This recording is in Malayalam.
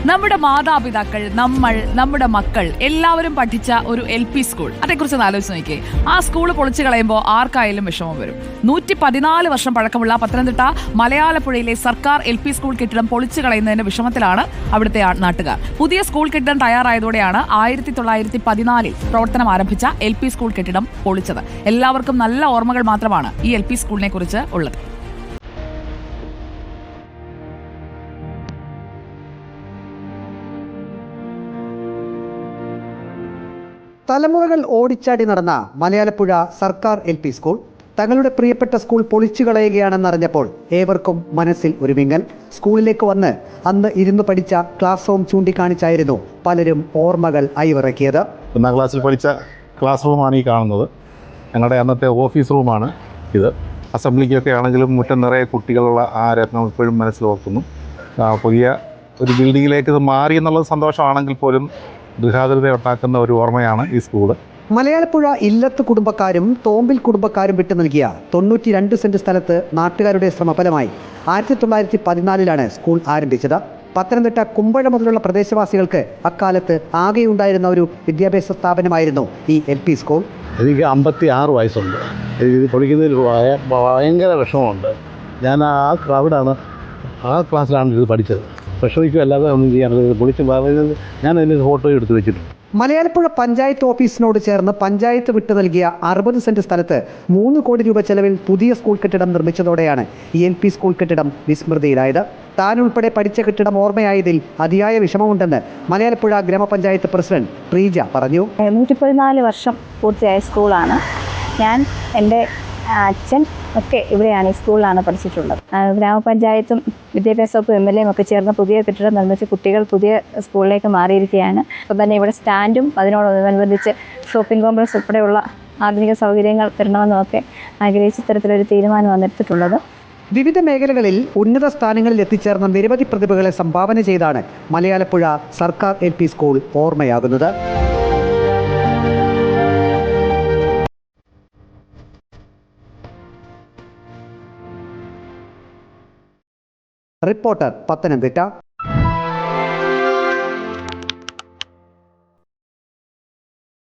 നമ്മുടെ മാതാപിതാക്കൾ, നമ്മുടെ മക്കൾ എല്ലാവരും പഠിച്ച ഒരു LP സ്കൂൾ, അതേക്കുറിച്ച് ആലോചിച്ച് നോക്കിയേ. ആ സ്കൂൾ പൊളിച്ചു കളയുമ്പോൾ ആർക്കായാലും വിഷമം വരും. 114 വർഷം പഴക്കമുള്ള പത്തനംതിട്ട മലയാലപ്പുഴയിലെ സർക്കാർ LP സ്കൂൾ കെട്ടിടം പൊളിച്ചു കളയുന്നതിന്റെ വിഷമത്തിലാണ് അവിടുത്തെ നാട്ടുകാർ. പുതിയ സ്കൂൾ കെട്ടിടം തയ്യാറായതോടെയാണ് 1914 പ്രവർത്തനം ആരംഭിച്ച LP സ്കൂൾ കെട്ടിടം പൊളിച്ചത്. എല്ലാവർക്കും നല്ല ഓർമ്മകൾ മാത്രമാണ് ഈ LP സ്കൂളിനെ കുറിച്ച് ഉള്ളത്. തലമുറകൾ ഓടിച്ചാടി നടന്ന മലയാലപ്പുഴ സർക്കാർ LP സ്കൂൾ തങ്ങളുടെ പ്രിയപ്പെട്ട സ്കൂൾ പൊളിച്ചു കളയുകയാണെന്നറിഞ്ഞപ്പോൾ ഏവർക്കും മനസ്സിൽ ഒരു വിങ്ങൽ. സ്കൂളിലേക്ക് വന്ന് അന്ന് ഇരുന്ന് പഠിച്ച ക്ലാസ് റൂം ചൂണ്ടിക്കാണിച്ചായിരുന്നു പലരും ഓർമ്മകൾ അയവിറക്കിയത്. 1ാം ക്ലാസ്സിൽ പഠിച്ച ക്ലാസ് റൂമാണ് ഈ കാണുന്നത്. ഞങ്ങളുടെ അന്നത്തെ ഓഫീസ് റൂമാണ് ഇത്. അസംബ്ലിക്കൊക്കെ ആണെങ്കിലും മുറ്റം നിറയെ കുട്ടികളുള്ള ആ രത്നം ഇപ്പോഴും മനസ്സിലോർക്കുന്നു. പുതിയ ഒരു ബിൽഡിങ്ങിലേക്ക് ഇത് മാറി എന്നുള്ളത് സന്തോഷമാണെങ്കിൽ പോലും ദുഃഖാതൃത ഉണ്ടാക്കുന്ന ഒരു ഓർമ്മയാണ് ഈ സ്കൂള്. മലയാലപ്പുഴ ഇല്ലത്ത് കുടുംബക്കാരും തോമ്പിൽ കുടുംബക്കാരും വിട്ടു നൽകിയ 92 സെന്റ് സ്ഥലത്ത് നാട്ടുകാരുടെ ശ്രമഫലമായി 1914 സ്കൂൾ ആരംഭിച്ചത്. പത്തനംതിട്ട കുമ്പഴ മുതലുള്ള പ്രദേശവാസികൾക്ക് അക്കാലത്ത് ആകെയുണ്ടായിരുന്ന ഒരു വിദ്യാഭ്യാസ സ്ഥാപനമായിരുന്നു ഈ LP സ്കൂൾ. എനിക്ക് 56 വയസ്സുണ്ട്. ഇത് പഠിക്കുന്നതിൽ ഭയങ്കര വിഷമമുണ്ട്. ഞാൻ ആ ക്ലാസ്സിലാണ് ഇത് പഠിച്ചത്. വിഷമിക്കും അല്ലാതെ ഒന്നും ചെയ്യാറില്ല. പൊളിച്ച് പറയുന്നത് ഞാൻ അതിന് ഫോട്ടോ എടുത്ത് വെച്ചിട്ടുണ്ട്. മലയാലപ്പുഴ പഞ്ചായത്ത് ഓഫീസിനോട് ചേർന്ന് പഞ്ചായത്ത് വിട്ടു നൽകിയ 60 സെന്റ് സ്ഥലത്ത് 3 കോടി രൂപ ചെലവിൽ പുതിയ സ്കൂൾ കെട്ടിടം നിർമ്മിച്ചതോടെയാണ് ഈ LP സ്കൂൾ കെട്ടിടം വിസ്മൃതിയിലായത്. താനുൾപ്പെടെ പഠിച്ച കെട്ടിടം ഓർമ്മയായതിൽ അതിയായ വിഷമമുണ്ടെന്ന് മലയാലപ്പുഴ ഗ്രാമപഞ്ചായത്ത് പ്രസിഡന്റ് പ്രീജ പറഞ്ഞു. 114 വർഷം പൂർത്തിയായ സ്കൂളാണ്. ഞാൻ എൻ്റെ അച്ഛൻ ഒക്കെ ഇവിടെയാണ്, ഈ സ്കൂളിലാണ് പഠിച്ചിട്ടുള്ളത്. ഗ്രാമപഞ്ചായത്തും വിദ്യാഭ്യാസ വകുപ്പ് MLA ഒക്കെ ചേർന്ന് പുതിയ കെട്ടിടം നിർമ്മിച്ച് കുട്ടികൾ പുതിയ സ്കൂളിലേക്ക് മാറിയിരിക്കുകയാണ്. അപ്പം തന്നെ ഇവിടെ സ്റ്റാൻഡും അതിനോടനുബന്ധിച്ച് ഷോപ്പിംഗ് കോംപ്ലക്സ് ഉൾപ്പെടെയുള്ള ആധുനിക സൗകര്യങ്ങൾ തരണമെന്നൊക്കെ ആഗ്രഹിച്ച് ഇത്തരത്തിലൊരു തീരുമാനമാണ് എടുത്തിട്ടുള്ളത്. വിവിധ മേഖലകളിൽ ഉന്നത സ്ഥാനങ്ങളിൽ എത്തിച്ചേർന്ന നിരവധി പ്രതിഭകളെ സംഭാവന ചെയ്താണ് മലയാലപ്പുഴ സർക്കാർ LP സ്കൂൾ ഓർമ്മയാകുന്നത്. റിപ്പോർട്ടർ പത്തനംതിട്ട.